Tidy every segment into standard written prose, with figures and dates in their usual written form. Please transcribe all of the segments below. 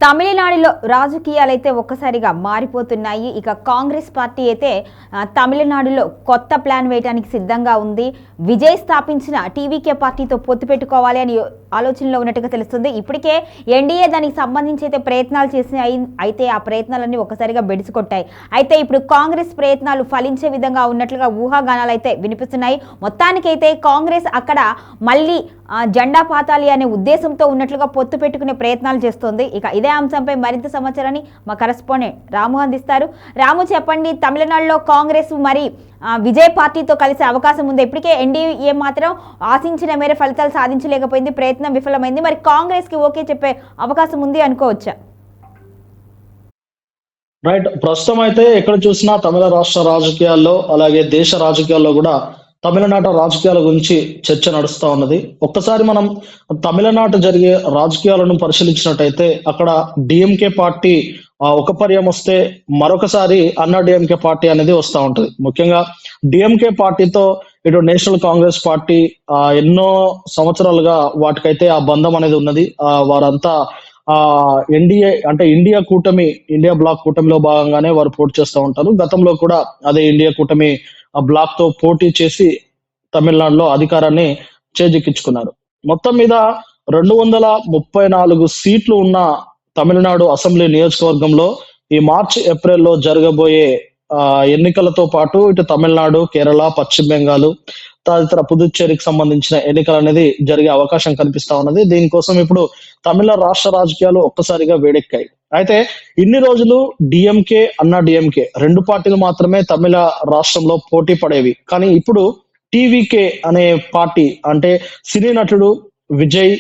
తమిళనాడులో రాజకీయాలైతే ఒక్కసారిగా మారిపోతున్నాయి. ఇక కాంగ్రెస్ పార్టీ అయితే తమిళనాడులో కొత్త ప్లాన్ వేయడానికి సిద్ధంగా ఉంది. విజయ్ స్థాపించిన టీవీకే పార్టీతో పొత్తు పెట్టుకోవాలి అని ఆలోచనలో ఉన్నట్టుగా తెలుస్తుంది. ఇప్పటికే ఎన్డీఏ దానికి సంబంధించి అయితే ప్రయత్నాలు చేసినాయి. అయితే ఆ ప్రయత్నాలన్నీ ఒక్కసారిగా బెడిసికొట్టాయి. అయితే ఇప్పుడు కాంగ్రెస్ ప్రయత్నాలు ఫలించే విధంగా ఉన్నట్లుగా ఊహాగానాలు అయితే వినిపిస్తున్నాయి. మొత్తానికైతే కాంగ్రెస్ అక్కడ మళ్ళీ జెండా పాతాలి అనే ఉద్దేశంతో ఉన్నట్లుగా పొత్తు పెట్టుకునే ప్రయత్నాలు చేస్తోంది. ఇక ఇదే అంశంపై మరింత సమాచారాన్ని మా కరెస్పాండెంట్ రాము అందిస్తారు. రాము, చెప్పండి, తమిళనాడులో కాంగ్రెస్ మరి విజయ్ పార్టీతో కలిసే అవకాశం ఉంది. ఇప్పటికే ఎన్డీఏ మాత్రం ఆశించిన మేర ఫలితాలు సాధించలేకపోయింది, ప్రయత్నం విఫలమైంది. మరి కాంగ్రెస్ కి ఓకే చెప్పే అవకాశం ఉంది అనుకోవచ్చా? రైట్. ప్రస్తుతం అయితే ఎక్కడ చూసినా తమిళ రాష్ట్ర రాజకీయాల్లో అలాగే దేశ రాజకీయాల్లో కూడా తమిళనాట రాజకీయాల గురించి చర్చ నడుస్తా ఉన్నది. ఒక్కసారి మనం తమిళనాట జరిగే రాజకీయాలను పరిశీలించినట్టయితే అక్కడ డిఎంకే పార్టీ ఒక పర్యాయం వస్తే మరొకసారి అన్నా డిఎంకే పార్టీ అనేది వస్తూ ఉంటది. ముఖ్యంగా డిఎంకే పార్టీతో ఇటు నేషనల్ కాంగ్రెస్ పార్టీ ఎన్నో సంవత్సరాలుగా వాటికైతే ఆ బంధం అనేది ఉన్నది. వారంతా ఎన్డీఏ అంటే ఇండియా బ్లాక్ కూటమిలో భాగంగానే వారు పోటీ చేస్తూ ఉంటారు. గతంలో కూడా అదే ఇండియా కూటమి బ్లాక్ తో పోటీ చేసి తమిళనాడులో అధికారాన్ని చేజిక్కించుకున్నారు. మొత్తం మీద 234 సీట్లు ఉన్న తమిళనాడు అసెంబ్లీ నియోజకవర్గంలో ఈ మార్చి ఏప్రిల్లో జరగబోయే ఎన్నికలతో పాటు ఇటు తమిళనాడు, కేరళ, పశ్చిమ బెంగాల్ తదితర పుదుచ్చేరికి సంబంధించిన ఎన్నికలు అనేది జరిగే అవకాశం కనిపిస్తా ఉన్నది. దీనికోసం ఇప్పుడు తమిళ రాష్ట్ర రాజకీయాలు ఒక్కసారిగా వేడెక్కాయి. అయితే ఇన్ని రోజులు డిఎంకే, అన్నా డిఎంకే రెండు పార్టీలు మాత్రమే తమిళ రాష్ట్రంలో పోటీ పడేవి. కానీ ఇప్పుడు టీవీకే అనే పార్టీ, అంటే సినీ నటుడు విజయ్,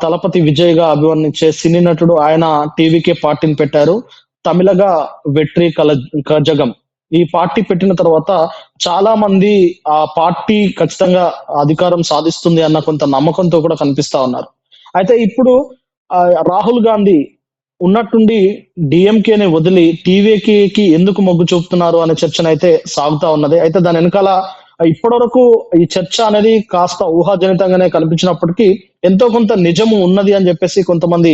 తలపతి విజయ్ గా అభివర్ణించే సినీ నటుడు, ఆయన టీవీకే పార్టీని పెట్టారు. తమిళగా వెట్రి కజగం ఈ పార్టీ పెట్టిన తర్వాత చాలా మంది ఆ పార్టీ ఖచ్చితంగా అధికారం సాధిస్తుంది అన్న కొంత నమ్మకంతో కూడా కనిపిస్తా ఉన్నారు. అయితే ఇప్పుడు రాహుల్ గాంధీ ఉన్నట్టుండి డిఎంకేని వదిలి టీవీకేకి ఎందుకు మొగ్గు చూపుతున్నారు అనే చర్చనైతే సాగుతా ఉన్నది. అయితే దాని వెనకాల ఇప్పటి వరకు ఈ చర్చ అనేది కాస్త ఊహాజనితంగానే కనిపించినప్పటికీ ఎంతో కొంత నిజము ఉన్నది అని చెప్పేసి కొంతమంది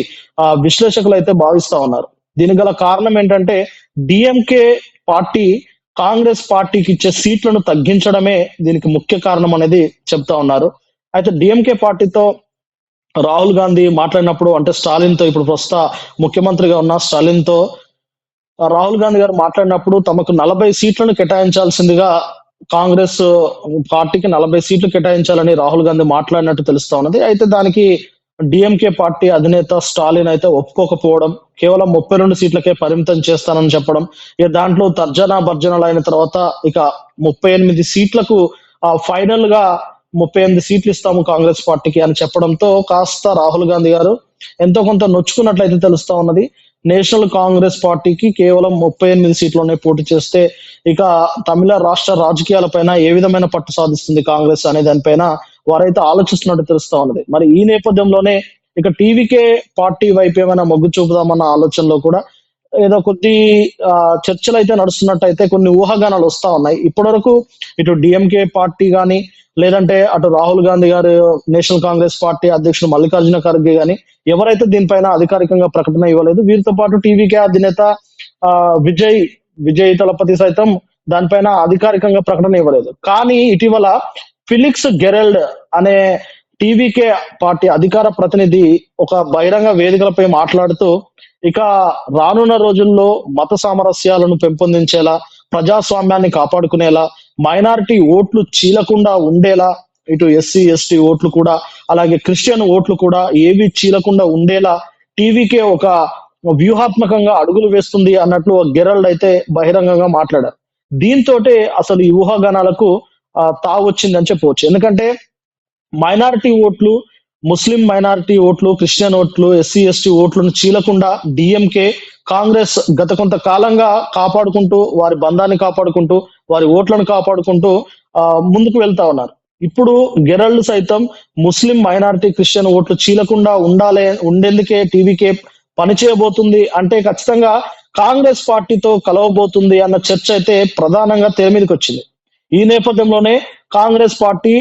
విశ్లేషకులు అయితే భావిస్తా ఉన్నారు. దీనికి గల కారణం ఏంటంటే డిఎంకే పార్టీ కాంగ్రెస్ పార్టీకి ఇచ్చే సీట్లను తగ్గించడమే దీనికి ముఖ్య కారణం అనేది చెప్తా ఉన్నారు. అయితే డిఎంకే పార్టీతో రాహుల్ గాంధీ మాట్లాడినప్పుడు, అంటే స్టాలిన్ తో, ఇప్పుడు ప్రస్తుత ముఖ్యమంత్రిగా ఉన్న స్టాలిన్ తో రాహుల్ గాంధీ గారు మాట్లాడినప్పుడు తమకు 40 సీట్లను కేటాయించాల్సిందిగా, కాంగ్రెస్ పార్టీకి 40 సీట్లు కేటాయించాలని రాహుల్ గాంధీ మాట్లాడినట్టు తెలుస్తా ఉన్నది. అయితే దానికి డిఎంకే పార్టీ అధినేత స్టాలిన్ అయితే ఒప్పుకోకపోవడం, కేవలం 32 సీట్లకే పరిమితం చేస్తానని చెప్పడం, ఇక దాంట్లో తర్జనా భర్జనలు అయిన తర్వాత ఇక 38 సీట్లకు ఫైనల్ గా 38 సీట్లు ఇస్తాము కాంగ్రెస్ పార్టీకి అని చెప్పడంతో కాస్త రాహుల్ గాంధీ గారు ఎంతో కొంత నొచ్చుకున్నట్లయితే తెలుస్తా ఉన్నది. నేషనల్ కాంగ్రెస్ పార్టీకి కేవలం 38 సీట్లోనే పోటీ చేస్తే ఇక తమిళ రాష్ట్ర రాజకీయాలపైన ఏ విధమైన పట్టు సాధిస్తుంది కాంగ్రెస్ అనే దానిపైన వారైతే ఆలోచిస్తున్నట్టు తెలుస్తా ఉన్నది. మరి ఈ నేపథ్యంలోనే ఇక టీవీకే పార్టీ వైపు ఏమైనా మొగ్గు చూపుదామన్న ఆలోచనలో కూడా ఏదో కొద్ది చర్చలు అయితే నడుస్తున్నట్టయితే కొన్ని ఊహాగానాలు వస్తా ఉన్నాయి. ఇప్పటి వరకు ఇటు డిఎంకే పార్టీ గాని, లేదంటే అటు రాహుల్ గాంధీ గారు నేషనల్ కాంగ్రెస్ పార్టీ అధ్యక్షుడు మల్లికార్జున ఖర్గే గాని ఎవరైతే దీనిపైన అధికారికంగా ప్రకటన ఇవ్వలేదు. వీరితో పాటు టీవీకే అధినేత విజయ్ తలపతి సైతం దానిపైన అధికారికంగా ప్రకటన ఇవ్వలేదు. కానీ ఇటీవల ఫిలిక్స్ గెరల్డ్ అనే టీవీకే పార్టీ అధికార ప్రతినిధి ఒక బహిరంగ వేదికలపై మాట్లాడుతూ ఇక రానున్న రోజుల్లో మత సామరస్యాలను పెంపొందించేలా, ప్రజాస్వామ్యాన్ని కాపాడుకునేలా, మైనారిటీ ఓట్లు చీలకుండా ఉండేలా, ఇటు ఎస్సీ ఎస్టీ ఓట్లు కూడా అలాగే క్రిస్టియన్ ఓట్లు కూడా ఏవి చీలకుండా ఉండేలా టీవీకే ఒక వ్యూహాత్మకంగా అడుగులు వేస్తుంది అన్నట్లు గెరల్డ్ అయితే బహిరంగంగా మాట్లాడారు. దీంతో అసలు ఈ ఊహాగానాలకు తావు వచ్చిందని చెప్పవచ్చు. ఎందుకంటే మైనారిటీ ఓట్లు, ముస్లిం మైనారిటీ ఓట్లు, క్రిస్టియన్ ఓట్లు, ఎస్సీ ఎస్టీ ఓట్లను చీలకుండా డిఎంకే, కాంగ్రెస్ గత కొంతకాలంగా కాపాడుకుంటూ, వారి బంధాన్ని కాపాడుకుంటూ, వారి ఓట్లను కాపాడుకుంటూ ముందుకు వెళ్తా ఉన్నారు. ఇప్పుడు గెరల్డ్ సైతం ముస్లిం మైనారిటీ, క్రిస్టియన్ ఓట్లు చీలకుండా ఉండేందుకే టీవీకే పనిచేయబోతుంది అంటే ఖచ్చితంగా కాంగ్రెస్ పార్టీతో కలవబోతుంది అన్న చర్చ అయితే ప్రధానంగా తెర మీదకి వచ్చింది. ఈ నేపథ్యంలోనే Congress party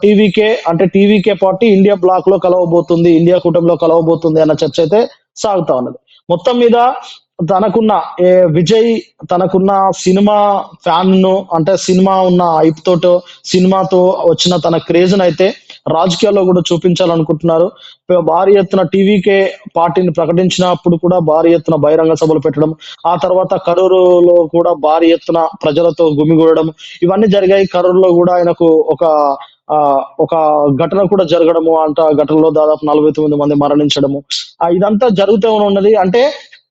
TVK party India bloc లో కలవబోతుంది, ఇండియా కూటమిలో కలవబోతుంది అన్న చర్చ అయితే సాగుతా ఉన్నది. మొత్తం మీద తనకున్న విజయ్ తనకున్న సినిమా ఫ్యాన్ ను, అంటే సినిమా ఉన్న హైప్ తోటో సినిమాతో వచ్చిన తన క్రేజ్ అయితే రాజకీయాల్లో కూడా చూపించాలనుకుంటున్నారు. భారీ ఎత్తున టీవీకే పార్టీని ప్రకటించినప్పుడు కూడా భారీ ఎత్తున బహిరంగ సభలు పెట్టడం, ఆ తర్వాత కరూరులో కూడా భారీ ఎత్తున ప్రజలతో గుమిగూడడం, ఇవన్నీ జరిగాయి. కరూరులో కూడా ఆయనకు ఒక ఘటన కూడా జరగడము అంట. ఘటనలో దాదాపు 49 మంది మరణించడము, ఇదంతా జరుగుతూనే ఉన్నది. అంటే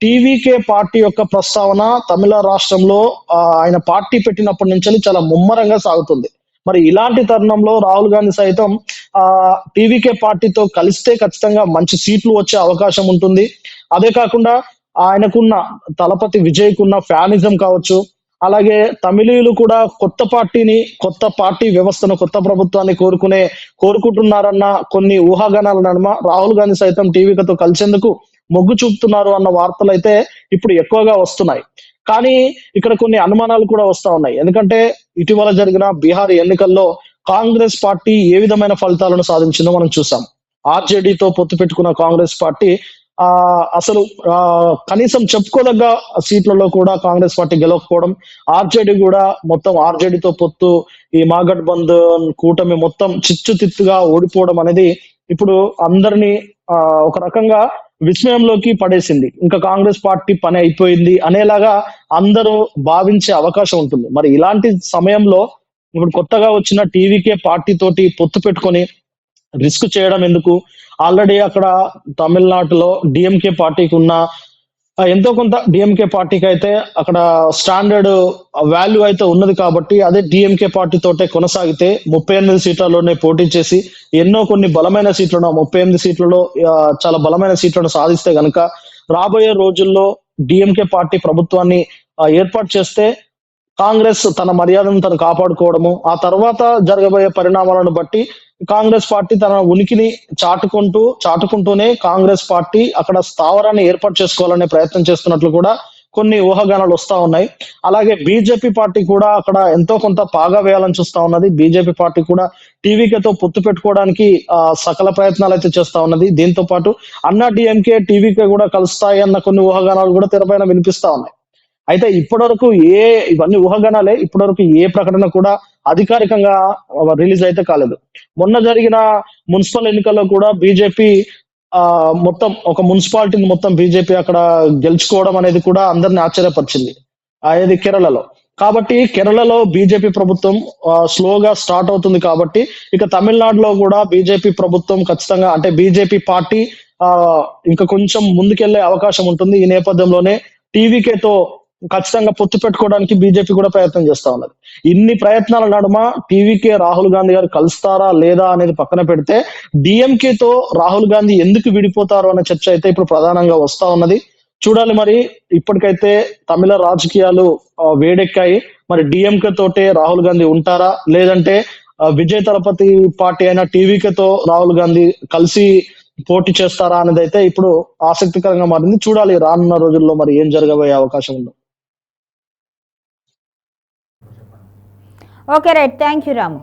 టీవీకే పార్టీ యొక్క ప్రస్తావన తమిళ రాష్ట్రంలో ఆయన పార్టీ పెట్టినప్పటి నుంచి చాలా ముమ్మరంగా సాగుతుంది. మరి ఇలాంటి తరుణంలో రాహుల్ గాంధీ సైతం టీవీకే పార్టీతో కలిస్తే ఖచ్చితంగా మంచి సీట్లు వచ్చే అవకాశం ఉంటుంది. అదే కాకుండా ఆయనకున్న తలపతి విజయ్ కున్న ఫ్యానిజం కావచ్చు, అలాగే తమిళీయులు కూడా కొత్త పార్టీ వ్యవస్థను, కొత్త ప్రభుత్వాన్ని కోరుకుంటున్నారన్న కొన్ని ఊహాగానాల నడుమ రాహుల్ గాంధీ సైతం టీవీతో కలిసేందుకు మొగ్గు చూపుతున్నారు అన్న వార్తలు అయితే ఇప్పుడు ఎక్కువగా వస్తున్నాయి. కానీ ఇక్కడ కొన్ని అనుమానాలు కూడా వస్తా ఉన్నాయి. ఎందుకంటే ఇటీవల జరిగిన బీహార్ ఎన్నికల్లో కాంగ్రెస్ పార్టీ ఏ విధమైన ఫలితాలను సాధించిందో మనం చూసాం. ఆర్జేడీతో పొత్తు పెట్టుకున్న కాంగ్రెస్ పార్టీ అసలు కనీసం చెప్పుకోదగ్గ సీట్లలో కూడా కాంగ్రెస్ పార్టీ గెలవకపోవడం, ఆర్జేడీ కూడా మొత్తం ఆర్జేడీతో పొత్తు, ఈ మహాగఠబంధన్ కూటమి మొత్తం చిచ్చుతిత్తుగా ఓడిపోవడం అనేది ఇప్పుడు అందరినీ ఒక రకంగా విస్మయంలోకి పడేసింది. ఇంకా కాంగ్రెస్ పార్టీ పని అయిపోయింది అనేలాగా అందరూ భావించే అవకాశం ఉంటుంది. మరి ఇలాంటి సమయంలో ఇప్పుడు కొత్తగా వచ్చిన టీవీకే పార్టీ తోటి పొత్తు పెట్టుకొని రిస్క్ చేయడం ఎందుకు? ఆల్రెడీ అక్కడ తమిళనాడులో డిఎంకే పార్టీకి ఉన్న ఎంతో కొంత డిఎంకే పార్టీకి అయితే అక్కడ స్టాండర్డ్ వాల్యూ అయితే ఉన్నది కాబట్టి అదే డిఎంకే పార్టీ తోటే కొనసాగితే 38 సీట్లలోనే పోటీ చేసి కొన్ని బలమైన సీట్లను 38 సీట్లలో చాలా బలమైన సీట్లను సాధిస్తే గనక రాబోయే రోజుల్లో డిఎంకే పార్టీ ప్రభుత్వాన్ని ఏర్పాటు చేస్తే కాంగ్రెస్ తన మర్యాదను తను కాపాడుకోవడము, ఆ తర్వాత జరగబోయే పరిణామాలను బట్టి కాంగ్రెస్ పార్టీ తన ఉనికిని చాటుకుంటూనే కాంగ్రెస్ పార్టీ అక్కడ స్థావరాన్ని ఏర్పాటు చేసుకోవాలనే ప్రయత్నం చేస్తున్నట్లు కూడా కొన్ని ఊహాగానాలు వస్తా ఉన్నాయి. అలాగే బీజేపీ పార్టీ కూడా అక్కడ ఎంతో కొంత పాగా వేయాలని చూస్తా ఉన్నది. బీజేపీ పార్టీ కూడా టీవీకేతో పొత్తు పెట్టుకోవడానికి సకల ప్రయత్నాలు అయితే చేస్తా ఉన్నది. దీంతో పాటు అన్నా డిఎంకే టీవీకే కూడా కలుస్తాయి అన్న కొన్ని ఊహాగానాలు కూడా తెరపైన వినిపిస్తా ఉన్నాయి. అయితే ఇప్పటివరకు ఇవన్నీ ఊహాగానాలే. ఇప్పటివరకు ఏ ప్రకటన కూడా అధికారికంగా రిలీజ్ అయితే కాలేదు. మొన్న జరిగిన మున్సిపల్ ఎన్నికల్లో కూడా బీజేపీ మొత్తం ఒక మున్సిపాలిటీని మొత్తం బీజేపీ అక్కడ గెలుచుకోవడం అనేది కూడా అందరిని ఆశ్చర్యపరిచింది, అది కేరళలో. కాబట్టి కేరళలో బీజేపీ ప్రభుత్వం స్లోగా స్టార్ట్ అవుతుంది కాబట్టి ఇక తమిళనాడులో కూడా బీజేపీ ప్రభుత్వం ఖచ్చితంగా, అంటే బీజేపీ పార్టీ ఇంకా కొంచెం ముందుకెళ్లే అవకాశం ఉంటుంది. ఈ నేపథ్యంలోనే టీవీకేతో ఖచ్చితంగా పొత్తు పెట్టుకోవడానికి బీజేపీ కూడా ప్రయత్నం చేస్తా ఉన్నది. ఇన్ని ప్రయత్నాల నడుమ టీవీకే రాహుల్ గాంధీ గారు కలుస్తారా లేదా అనేది పక్కన పెడితే డిఎంకేతో రాహుల్ గాంధీ ఎందుకు విడిపోతారు అనే చర్చ అయితే ఇప్పుడు ప్రధానంగా వస్తా ఉన్నది. చూడాలి మరి. ఇప్పటికైతే తమిళ రాజకీయాలు వేడెక్కాయి. మరి డిఎంకే తోటే రాహుల్ గాంధీ ఉంటారా, లేదంటే విజయ్ తలపతి పార్టీ అయిన టీవీకేతో రాహుల్ గాంధీ కలిసి పోటీ చేస్తారా అనేది అయితే ఇప్పుడు ఆసక్తికరంగా మారింది. చూడాలి రానున్న రోజుల్లో మరి ఏం జరగబోయే అవకాశం ఉందో. Okay right, thank you Ramu.